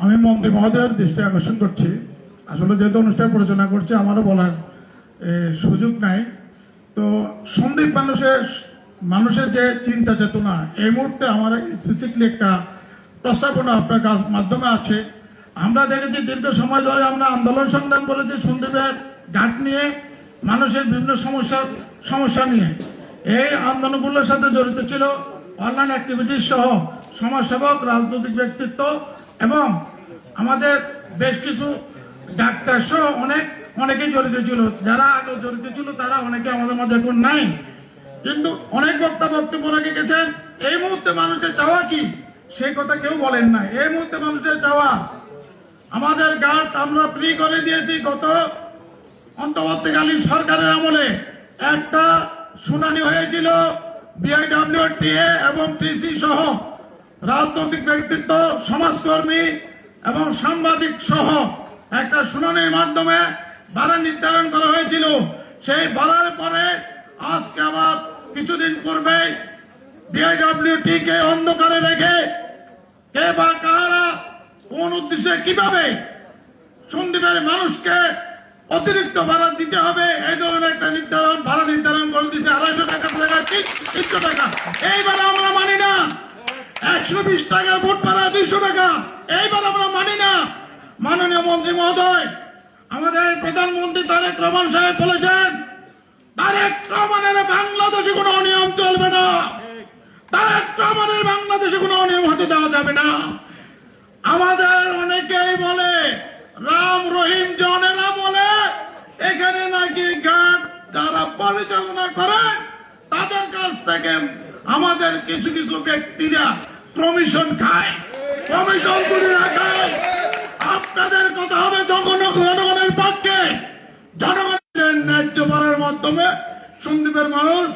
আমি মন্ত্রী মহোদয়ের দৃষ্টি আকর্ষণ করছি। আসলে যেহেতু অনুষ্ঠান পরিচালনা করছে আমারও বলার সুযোগ নাই। তো সন্দীপ মানুষের যে চিন্তা চেতনা এই মুহূর্তে আমার স্পেসিফিকলি একটা প্রস্তাবনা আপনার মাধ্যমে আছে। আমরা দেখেছি দীর্ঘ সময় ধরে আমরা আন্দোলন সংগ্রাম করেছি সন্দীপের ঘাট নিয়ে, মানুষের বিভিন্ন সমস্যা নিয়ে। এই আন্দোলনগুলোর সাথে জড়িত ছিল অনলাইন অ্যাক্টিভিটিস সহ সমাজসেবক, রাজনৈতিক ব্যক্তিত্ব এবং আমাদের বেশ কিছু ডাক্তার সহ অনেকেই জড়িত ছিল। যারা আগে জড়িত ছিল তারা অনেকে আমাদের মাঝে এখন নাই, কিন্তু অনেক বক্তব্য রেখে গেছেন। এই মুহূর্তে মানুষের চাওয়া কি সেই কথা কেউ বলেন না। এই মুহূর্তে মানুষের চাওয়া আমাদের ঘাট আমরা ফ্রি করে দিয়েছি। গত অন্তর্বর্তীকালীন সরকারের আমলে একটা শুনানি হয়েছিল বিআইডব্লিউটিএ এবং টিসি সহ রাজনৈতিক ব্যক্তিত্ব, সমাজকর্মী এবং সাংবাদিক সহ একটা শুনানির মাধ্যমে ভাড়া নির্ধারণ করা হয়েছিল। সেই ভাড়ার পরে আজকে আবার কিছুদিন পূর্বে বিআইডব্লিউটি কে অন্ধকারে রেখে কে বা কারা কোন উদ্দেশ্যে কিভাবে সন্দীপের মানুষকে অতিরিক্ত ভাড়া দিতে হবে এই ধরনের একটা ভাড়া নির্ধারণ করে দিচ্ছে 250 টাকা থেকে 300 টাকা। এইবার আমরা মানি না। 120 টাকার ভোট ভাড়া 200 টাকা, এইবার আমরা মানি না। মাননীয় মন্ত্রী মহোদয়, আমাদের প্রধানমন্ত্রী তারেক রহমান সাহেব বলেছেন তারেক রহমানের বাংলাদেশে কোনো অনিয়ম চলবে না, তারেক রহমানের বাংলাদেশে কোনো অনিয়ম হতে দেওয়া যাবে না। আমাদের অনেকেই বলে রাম রহিম জনেরা বলে এখানে নাকি ঘাট যারা পরিচালনা করে তাদের কাছ থেকে আমাদের কিছু কিছু ব্যক্তিরা কমিশন খায়, কমিশন করে রাখায়। আপনাদের কথা হবে জনগণের পক্ষে, জনগণের ন্যায্য করার মাধ্যমে সন্দীপের মানুষ